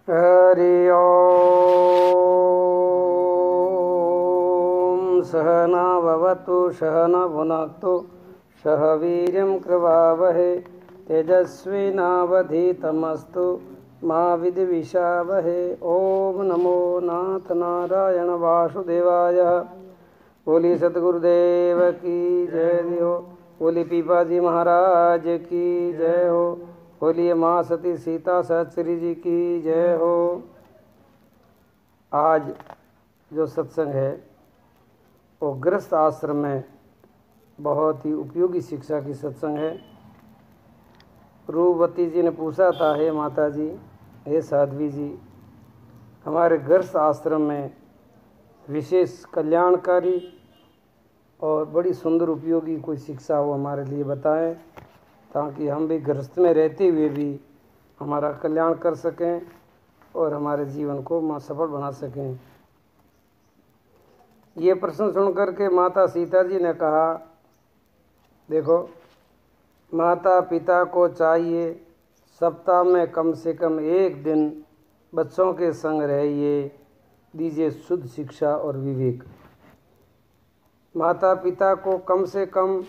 हरि ओम। सहना भवतु सहना भुनक्तु सह वीर्यं कृपावहै तेजस्विनावधीतमस्तु मा विद्विषावहै। ओम नमो नाथ नारायण वासुदेवाय। बोली सतगुरुदेव की जय हो। बोली पीपाजी महाराज की जय हो। बोलिए माँ सती सीता सहचरी जी की जय हो। आज जो सत्संग है वो गृहस्थ आश्रम में बहुत ही उपयोगी शिक्षा की सत्संग है। रूपवती जी ने पूछा था, हे माता जी, हे साध्वी जी, हमारे गृहस्थ आश्रम में विशेष कल्याणकारी और बड़ी सुंदर उपयोगी कोई शिक्षा हो हमारे लिए बताएं, ताकि हम भी गृहस्थ में रहते हुए भी हमारा कल्याण कर सकें और हमारे जीवन को सफल बना सकें। ये प्रश्न सुनकर के माता सीता जी ने कहा, देखो, माता पिता को चाहिए सप्ताह में कम से कम एक दिन बच्चों के संग रहिए, दीजिए शुद्ध शिक्षा और विवेक। माता पिता को कम से कम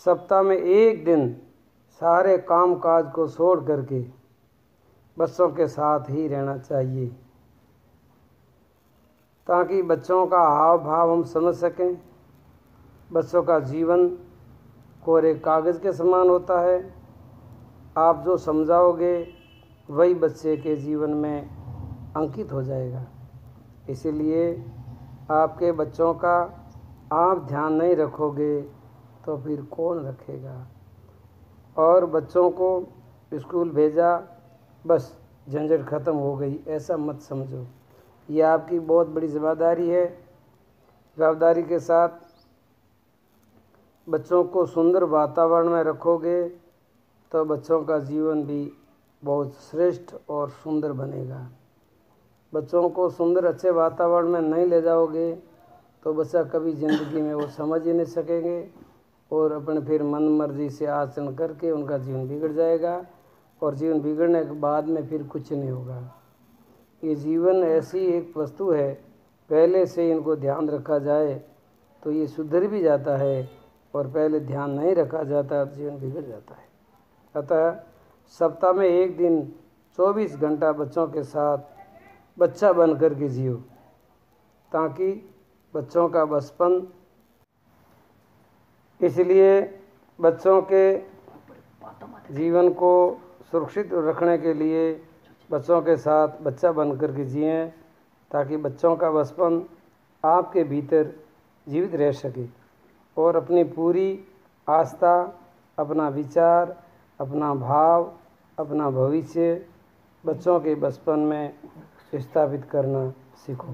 सप्ताह में एक दिन सारे काम काज को छोड़ करके बच्चों के साथ ही रहना चाहिए, ताकि बच्चों का हाव भाव हम समझ सकें। बच्चों का जीवन कोरे कागज़ के समान होता है। आप जो समझाओगे वही बच्चे के जीवन में अंकित हो जाएगा। इसीलिए आपके बच्चों का आप ध्यान नहीं रखोगे तो फिर कौन रखेगा। और बच्चों को स्कूल भेजा, बस झंझट ख़त्म हो गई, ऐसा मत समझो। ये आपकी बहुत बड़ी जिम्मेदारी है। जवाबदारी के साथ बच्चों को सुंदर वातावरण में रखोगे तो बच्चों का जीवन भी बहुत श्रेष्ठ और सुंदर बनेगा। बच्चों को सुंदर अच्छे वातावरण में नहीं ले जाओगे तो बच्चा कभी ज़िंदगी में वो समझ ही नहीं सकेंगे और अपने फिर मन मर्जी से आचरण करके उनका जीवन बिगड़ जाएगा और जीवन बिगड़ने के बाद में फिर कुछ नहीं होगा। ये जीवन ऐसी एक वस्तु है, पहले से इनको ध्यान रखा जाए तो ये सुधर भी जाता है, और पहले ध्यान नहीं रखा जाता तो जीवन बिगड़ जाता है। अतः सप्ताह में एक दिन 24 घंटा बच्चों के साथ बच्चा बन कर के जियो, ताकि बच्चों का बचपन, इसलिए बच्चों के जीवन को सुरक्षित रखने के लिए बच्चों के साथ बच्चा बन कर के जिएँ, ताकि बच्चों का बचपन आपके भीतर जीवित रह सके और अपनी पूरी आस्था, अपना विचार, अपना भाव, अपना भविष्य बच्चों के बचपन में स्थापित करना सीखो।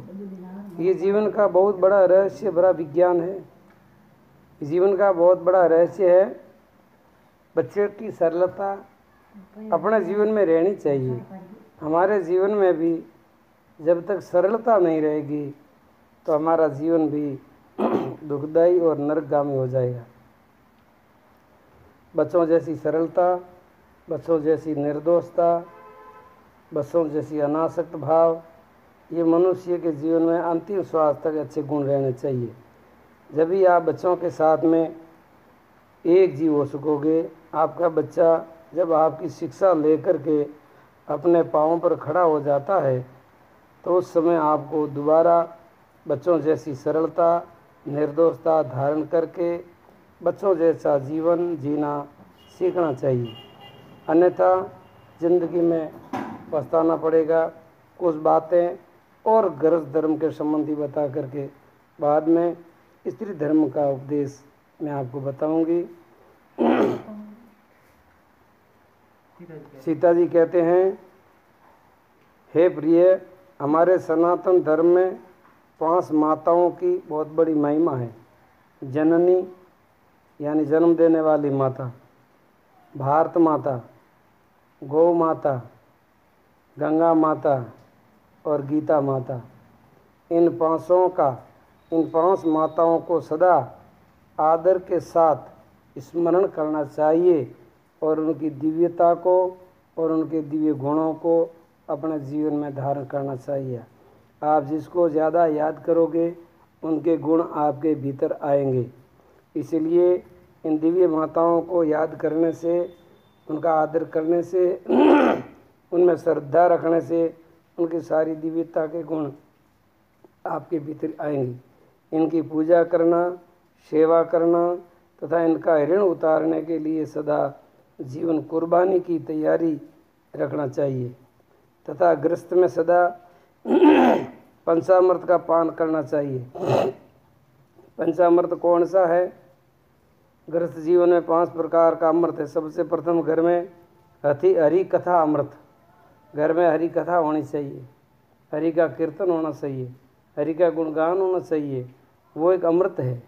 ये जीवन का बहुत बड़ा रहस्य भरा विज्ञान है। जीवन का बहुत बड़ा रहस्य है। बच्चे की सरलता अपने जीवन में रहनी चाहिए। हमारे जीवन में भी जब तक सरलता नहीं रहेगी तो हमारा जीवन भी दुखदायी और नरकगामी हो जाएगा। बच्चों जैसी सरलता, बच्चों जैसी निर्दोषता, बच्चों जैसी अनासक्त भाव, ये मनुष्य के जीवन में अंतिम श्वास तक अच्छे गुण रहने चाहिए। जब भी आप बच्चों के साथ में एक जीव हो सकोगे। आपका बच्चा जब आपकी शिक्षा लेकर के अपने पाँव पर खड़ा हो जाता है तो उस समय आपको दोबारा बच्चों जैसी सरलता, निर्दोषता धारण करके बच्चों जैसा जीवन जीना सीखना चाहिए। अन्यथा ज़िंदगी में पछताना पड़ेगा। कुछ बातें और गृहस्थ धर्म के संबंधी बता करके बाद में स्त्री धर्म का उपदेश मैं आपको बताऊंगी। सीता जी कहते हैं, हे प्रिय, हमारे सनातन धर्म में 5 माताओं की बहुत बड़ी महिमा है। जननी यानी जन्म देने वाली माता, भारत माता, गौ माता, गंगा माता और गीता माता। इन 5 माताओं को सदा आदर के साथ स्मरण करना चाहिए और उनकी दिव्यता को और उनके दिव्य गुणों को अपने जीवन में धारण करना चाहिए। आप जिसको ज़्यादा याद करोगे उनके गुण आपके भीतर आएंगे। इसलिए इन दिव्य माताओं को याद करने से, उनका आदर करने से, उनमें श्रद्धा रखने से उनकी सारी दिव्यता के गुण आपके भीतर आएंगे। इनकी पूजा करना, सेवा करना तथा इनका ऋण उतारने के लिए सदा जीवन कुर्बानी की तैयारी रखना चाहिए तथा गृहस्थ में सदा पंचामृत का पान करना चाहिए। पंचामृत कौन सा है? गृहस्थ जीवन में 5 प्रकार का अमृत है। सबसे प्रथम घर में हरि कथा अमृत, घर में हरि कथा होनी चाहिए, हरि का कीर्तन होना चाहिए, हरि का गुणगान होना चाहिए, वो एक अमृत है।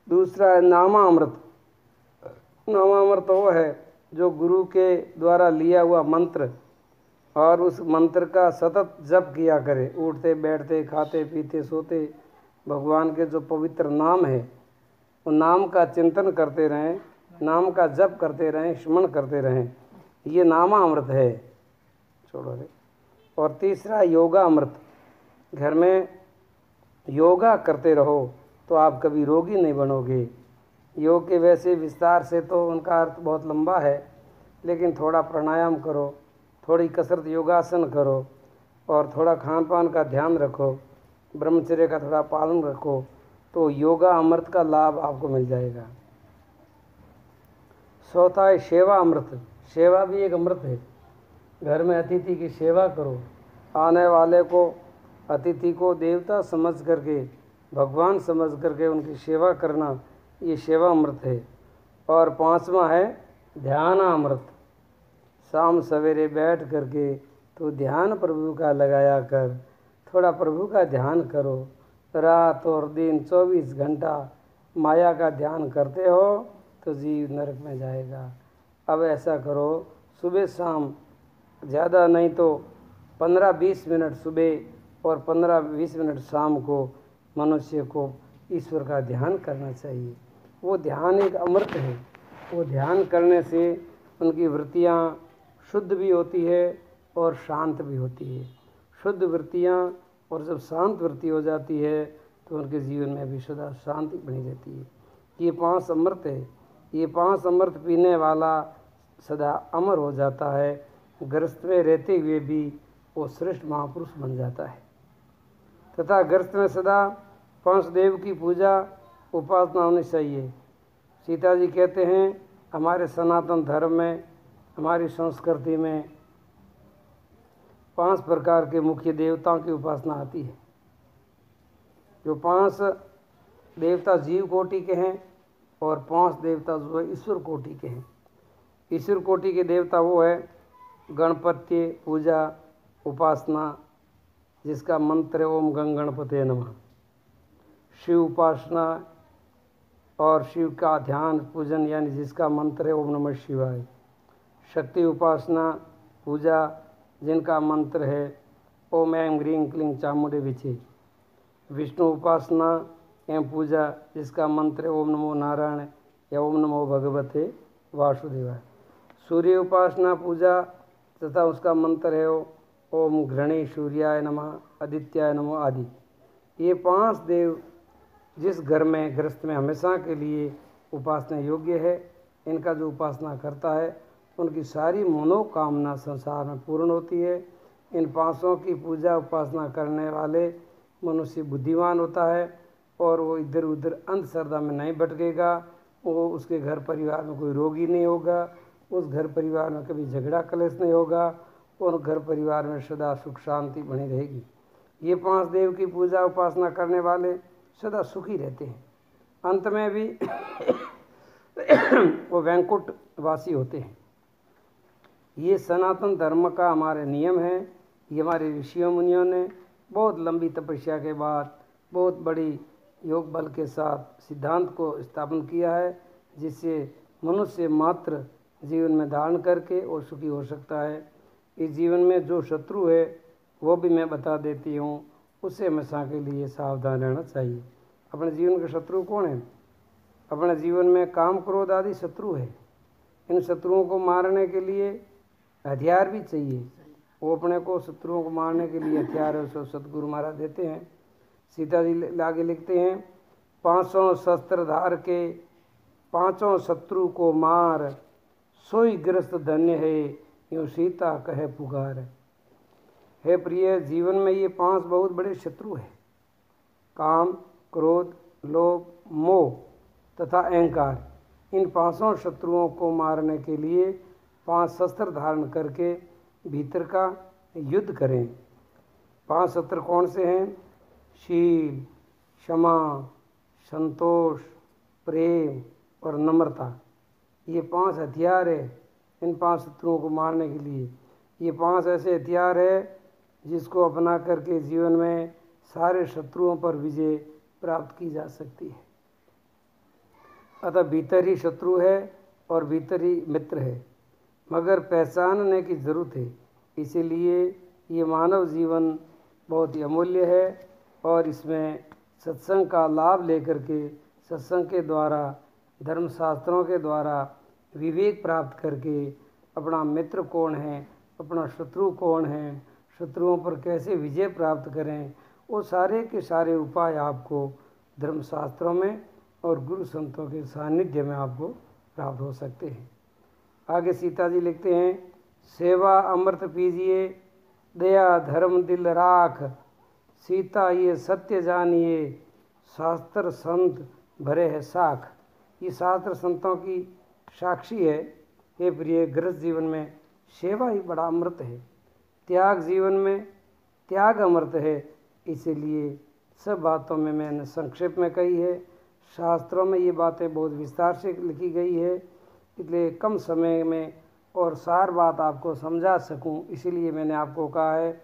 दूसरा है नामा अमृत। नामा अमृत वो है जो गुरु के द्वारा लिया हुआ मंत्र और उस मंत्र का सतत जप किया करे, उठते बैठते खाते पीते सोते भगवान के जो पवित्र नाम है उन नाम का चिंतन करते रहें, नाम का जप करते रहें, स्मरण करते रहें, ये नामा अमृत है। छोड़ो रे। और तीसरा योगा अमृत। घर में योगा करते रहो तो आप कभी रोगी नहीं बनोगे। योग के वैसे विस्तार से तो उनका अर्थ बहुत लंबा है, लेकिन थोड़ा प्राणायाम करो, थोड़ी कसरत योगासन करो और थोड़ा खान पान का ध्यान रखो, ब्रह्मचर्य का थोड़ा पालन रखो तो योगा अमृत का लाभ आपको मिल जाएगा। चौथा है सेवा अमृत। सेवा भी एक अमृत है। घर में अतिथि की सेवा करो, आने वाले को, अतिथि को देवता समझ करके, भगवान समझ करके उनकी सेवा करना, ये सेवा अमृत है। और 5वां है ध्यान अमृत। शाम सवेरे बैठ करके तो ध्यान प्रभु का लगाया कर, थोड़ा प्रभु का ध्यान करो। रात और दिन 24 घंटा माया का ध्यान करते हो तो जीव नरक में जाएगा। अब ऐसा करो, सुबह शाम, ज़्यादा नहीं तो 15-20 मिनट सुबह और 15-20 मिनट शाम को मनुष्य को ईश्वर का ध्यान करना चाहिए। वो ध्यान एक अमृत है। वो ध्यान करने से उनकी वृत्तियाँ शुद्ध भी होती है और शांत भी होती है। शुद्ध वृत्तियाँ और जब शांत वृत्ति हो जाती है तो उनके जीवन में भी सदा शांति बनी रहती है। ये 5 अमृत है। ये 5 अमृत पीने वाला सदा अमर हो जाता है। गृहस्थ में रहते हुए भी वो श्रेष्ठ महापुरुष बन जाता है। तथा गृहस्थ में सदा पंचदेव की पूजा उपासना होनी चाहिए। सीता जी कहते हैं हमारे सनातन धर्म में, हमारी संस्कृति में 5 प्रकार के मुख्य देवताओं की उपासना आती है। जो 5 देवता जीव कोटि के हैं और 5 देवता जो है ईश्वर कोटि के हैं। ईश्वर कोटि के देवता वो है गणपत्य पूजा उपासना, जिसका मंत्र है ओम गंग गणपते नमः। शिव उपासना और शिव का ध्यान पूजन यानी जिसका मंत्र है ओम नमः शिवाय। शक्ति उपासना पूजा जिनका मंत्र है ओम ऐं ह्रीं क्लीं चामुंडे विचे। विष्णु उपासना एवं पूजा जिसका मंत्र है ओम नमो नारायण या ओम नमो भगवते वासुदेवाय। सूर्य उपासना पूजा तथा उसका मंत्र है ओम घृणी सूर्याय नमः आदित्याय नमः आदि। ये 5 देव जिस घर में गृहस्थ में हमेशा के लिए उपासना योग्य है, इनका जो उपासना करता है उनकी सारी मनोकामना संसार में पूर्ण होती है। इन 5 की पूजा उपासना करने वाले मनुष्य बुद्धिमान होता है और वो इधर उधर अंधश्रद्धा में नहीं भटकेगा। वो उसके घर परिवार में कोई रोगी नहीं होगा, उस घर परिवार में कभी झगड़ा कलेश नहीं होगा और घर परिवार में सदा सुख शांति बनी रहेगी। ये 5 देव की पूजा उपासना करने वाले सदा सुखी रहते हैं। अंत में भी वो वैकुंठ वासी होते हैं। ये सनातन धर्म का हमारे नियम है। ये हमारे ऋषियों मुनियों ने बहुत लंबी तपस्या के बाद बहुत बड़ी योग बल के साथ सिद्धांत को स्थापन किया है, जिससे मनुष्य मात्र जीवन में धारण करके और सुखी हो सकता है। इस जीवन में जो शत्रु है वो भी मैं बता देती हूँ, उससे हमेशा के लिए सावधान रहना चाहिए। अपने जीवन के शत्रु कौन है? अपने जीवन में काम क्रोध आदि शत्रु है। इन शत्रुओं को मारने के लिए हथियार भी चाहिए, वो अपने को शत्रुओं को मारने के लिए हथियार है, उसको सतगुरु महाराज देते हैं। सीता जी आगे लिखते हैं, 500 शस्त्र धार के 5 शत्रु को मार, सोई ग्रस्त धन्य है, यूँ सीता कहे पुकार। हे प्रिय, जीवन में ये 5 बहुत बड़े शत्रु हैं, काम, क्रोध, लोभ, मोह तथा अहंकार। इन 5 शत्रुओं को मारने के लिए 5 शस्त्र धारण करके भीतर का युद्ध करें। 5 शस्त्र कौन से हैं? शील, क्षमा, संतोष, प्रेम और नम्रता। ये 5 हथियार है इन 5 शत्रुओं को मारने के लिए। ये 5 ऐसे हथियार है जिसको अपना करके जीवन में सारे शत्रुओं पर विजय प्राप्त की जा सकती है। अतः भीतर ही शत्रु है और भीतर ही मित्र है, मगर पहचानने की ज़रूरत है। इसीलिए ये मानव जीवन बहुत ही अमूल्य है और इसमें सत्संग का लाभ लेकर के, सत्संग के द्वारा, धर्मशास्त्रों के द्वारा विवेक प्राप्त करके अपना मित्र कौन है, अपना शत्रु कौन है, शत्रुओं पर कैसे विजय प्राप्त करें, वो सारे के सारे उपाय आपको धर्मशास्त्रों में और गुरु संतों के सानिध्य में आपको प्राप्त हो सकते हैं। आगे सीता जी लिखते हैं, सेवा अमृत पीजिए, दया धर्म दिल राख, सीता ये सत्य जानिए, शास्त्र संत भरे है साख। ये शास्त्र संतों की साक्षी है। हे प्रिय, गृहस्थ जीवन में सेवा ही बड़ा अमृत है, त्याग जीवन में त्याग अमृत है। इसीलिए सब बातों में मैंने संक्षेप में कही है। शास्त्रों में ये बातें बहुत विस्तार से लिखी गई है, इसलिए कम समय में और सार बात आपको समझा सकूं, इसीलिए मैंने आपको कहा है।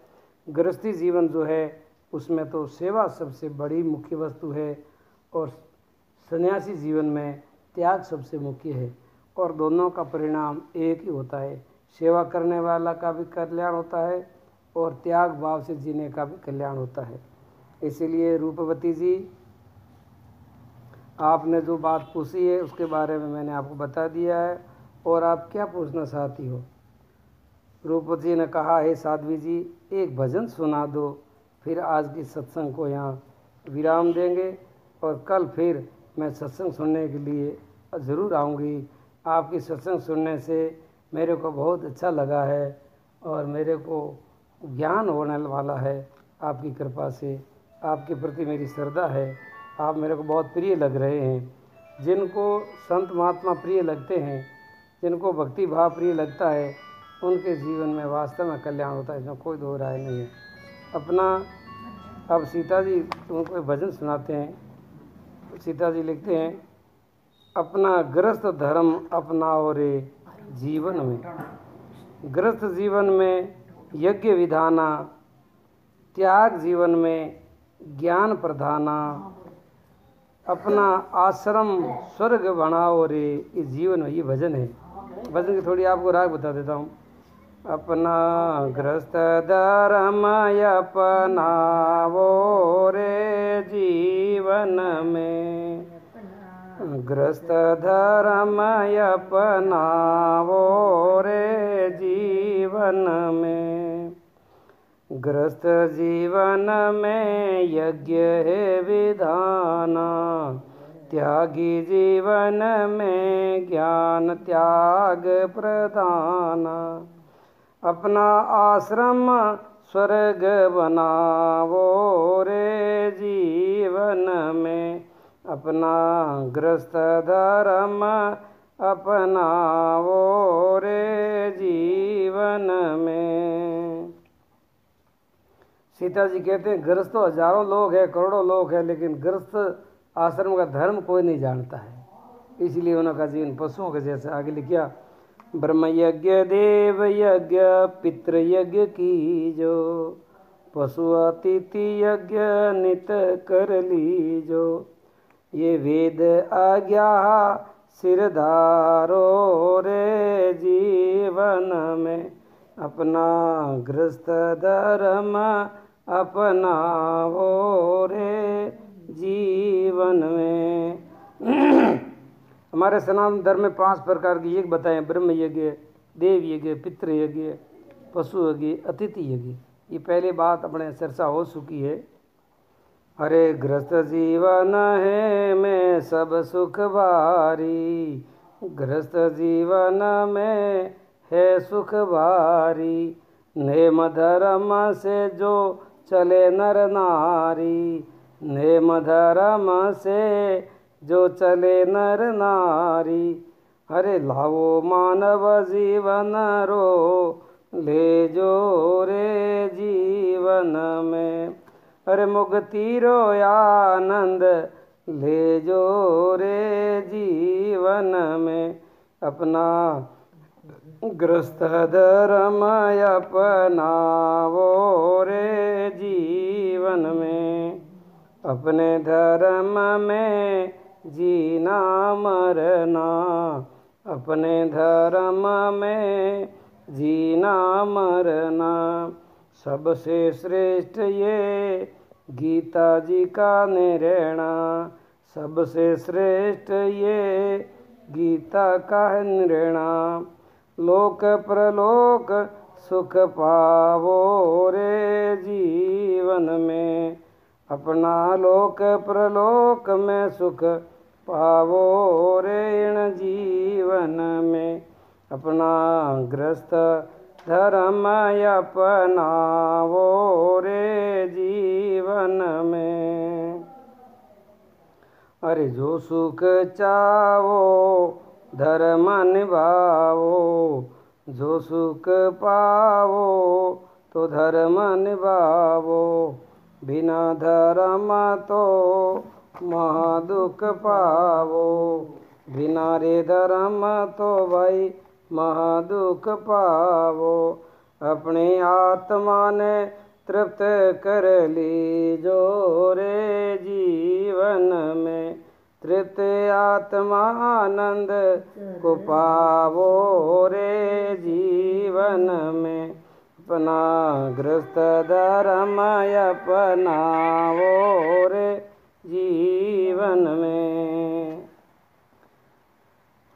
गृहस्थी जीवन जो है उसमें तो सेवा सबसे बड़ी मुख्य वस्तु है और सन्यासी जीवन में त्याग सबसे मुख्य है, और दोनों का परिणाम एक ही होता है। सेवा करने वाला का भी कल्याण होता है और त्याग भाव से जीने का भी कल्याण होता है। इसीलिए रूपवती जी, आपने जो बात पूछी है उसके बारे में मैंने आपको बता दिया है, और आप क्या पूछना चाहती हो? रूपवती जी ने कहा, हे साध्वी जी, एक भजन सुना दो, फिर आज की सत्संग को यहाँ विराम देंगे और कल फिर मैं सत्संग सुनने के लिए ज़रूर आऊँगी। आपकी सत्संग सुनने से मेरे को बहुत अच्छा लगा है और मेरे को ज्ञान होने वाला है आपकी कृपा से। आपके प्रति मेरी श्रद्धा है, आप मेरे को बहुत प्रिय लग रहे हैं। जिनको संत महात्मा प्रिय लगते हैं, जिनको भक्ति भाव प्रिय लगता है, उनके जीवन में वास्तव में कल्याण होता है, इसमें कोई दो राय नहीं है। अपना अब सीता जी उनको भजन सुनाते हैं। सीता जी लिखते हैं, अपना गृहस्थ धर्म अपनाओ रे जीवन में, गृहस्थ जीवन में यज्ञ विधाना, त्याग जीवन में ज्ञान प्रधाना, अपना आश्रम स्वर्ग बनाओ रे इस जीवन में। ये भजन है। भजन की थोड़ी आपको राग बता देता हूँ। अपना गृहस्थ धर्म अपनाओ रे जीवन में, गृहस्थ धर्म अपनाओ रे जीवन में, गृहस्थ जीवन में यज्ञ है विधाना, त्यागी जीवन में ज्ञान त्याग प्रदाना, अपना आश्रम स्वर्ग बनाओ रे जीवन में, अपना गृहस्थ धर्म अपनाओ रे जीवन में। सीता जी कहते हैं, गृहस्थ तो हजारों लोग हैं, करोड़ों लोग हैं, लेकिन गृहस्थ आश्रम का धर्म कोई नहीं जानता है। इसलिए उनका जीवन पशुओं के जैसे। आगे लिखा, ब्रह्म यज्ञ देव यज्ञ पितृ यज्ञ कीजो, पशु अतिथि यज्ञ नित कर लीजो, ये वेद आज्ञा सिरधारो रे जीवन में, अपना गृहस्थ धर्म अपनाओ रे जीवन में। हमारे सनातन धर्म में 5 प्रकार के यज्ञ बताए, ब्रह्म यज्ञ, देव यज्ञ, पितृ यज्ञ पशु यज्ञ अतिथि यज्ञ। ये पहले बात अपने चर्चा हो चुकी है। अरे गृहस्थ जीवन है में सब सुख भारी, गृहस्थ जीवन में है सुख भारी, नेम धर्म से जो चले नर नारी, नेम धर्म से जो चले नर नारी। अरे लावो मानव जीवन रो ले जो रे जीवन में, अरे मुक्ति रो आनंद ले जो रे जीवन में। अपना गृहस्थ धर्म अपनावो रे जीवन में, अपने धर्म में जीना मरना, अपने धर्म में जीना मरना। सबसे श्रेष्ठ ये गीता जी का निर्णय, सबसे श्रेष्ठ ये गीता का निर्णय। लोक प्रलोक सुख पावो रे जीवन में, अपना लोक प्रलोक में सुख पावो रे इन जीवन में। अपना गृहस्थ धर्म अपनावो रे जीवन में। अरे जो सुख चावो धर्म निभावो, जो सुख पावो तो धर्म निभावो, बिना धर्म तो महादुख पावो, बिना रे धर्म तो भाई महादुख पावो। अपनी आत्मा ने तृप्त कर ली जो रे जीवन में, तृप्त आत्मा आनंद को पावो रे जीवन में। अपना गृहस्थ धर्म अपनावो रे जीवन में।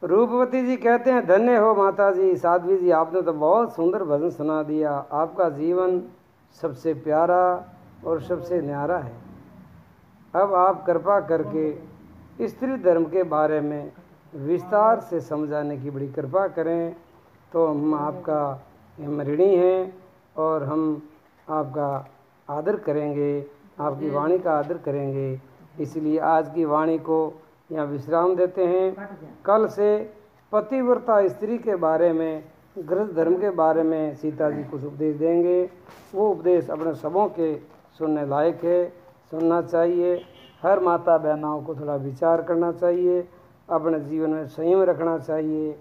रूपवती जी कहते हैं, धन्य हो माता जी, साध्वी जी, आपने तो बहुत सुंदर भजन सुना दिया। आपका जीवन सबसे प्यारा और सबसे न्यारा है। अब आप कृपा करके स्त्री धर्म के बारे में विस्तार से समझाने की बड़ी कृपा करें, तो हम आपका ऋणी हैं और हम आपका आदर करेंगे, आपकी वाणी का आदर करेंगे। इसलिए आज की वाणी को यहाँ विश्राम देते हैं। कल से पतिव्रता स्त्री के बारे में, गृहस्थ धर्म के बारे में सीता जी कुछ उपदेश देंगे। वो उपदेश अपने सबों के सुनने लायक है, सुनना चाहिए। हर माता बहनों को थोड़ा विचार करना चाहिए, अपने जीवन में संयम रखना चाहिए,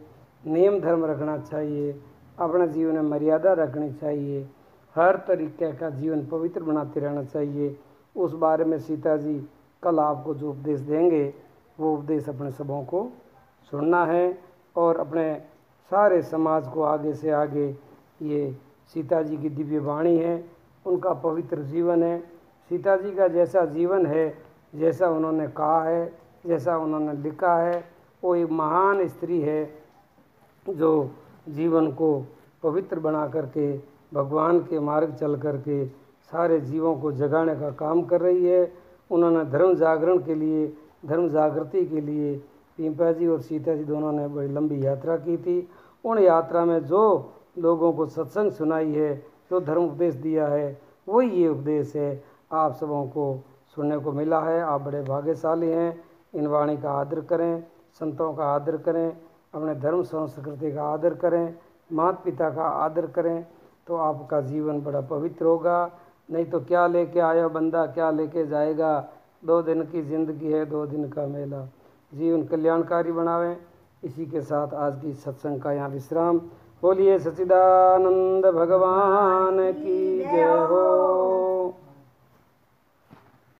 नियम धर्म रखना चाहिए, अपने जीवन में मर्यादा रखनी चाहिए, हर तरीके का जीवन पवित्र बनाते रहना चाहिए। उस बारे में सीता जी कल आपको जो उपदेश देंगे वो उपदेश अपने सबों को सुनना है और अपने सारे समाज को आगे से आगे, ये सीता जी की दिव्य वाणी है, उनका पवित्र जीवन है। सीता जी का जैसा जीवन है, जैसा उन्होंने कहा है, जैसा उन्होंने लिखा है, वो एक महान स्त्री है जो जीवन को पवित्र बना करके भगवान के मार्ग चल करके सारे जीवों को जगाने का काम कर रही है। उन्होंने धर्म जागरण के लिए, धर्म जागृति के लिए पिंपा जी और सीता जी दोनों ने बड़ी लंबी यात्रा की थी। उन यात्रा में जो लोगों को सत्संग सुनाई है, जो धर्म उपदेश दिया है, वही ये उपदेश है। आप सबों को सुनने को मिला है। आप बड़े भाग्यशाली हैं। इन वाणी का आदर करें, संतों का आदर करें, अपने धर्म संस्कृति का आदर करें, माता पिता का आदर करें, तो आपका जीवन बड़ा पवित्र होगा। नहीं तो क्या लेके आया बंदा, क्या लेके जाएगा। 2 दिन की ज़िंदगी है, 2 दिन का मेला। जीवन कल्याणकारी बनावें। इसी के साथ आज की सत्संग का यहाँ विश्राम। बोलिए सच्चिदानंद भगवान की जय हो।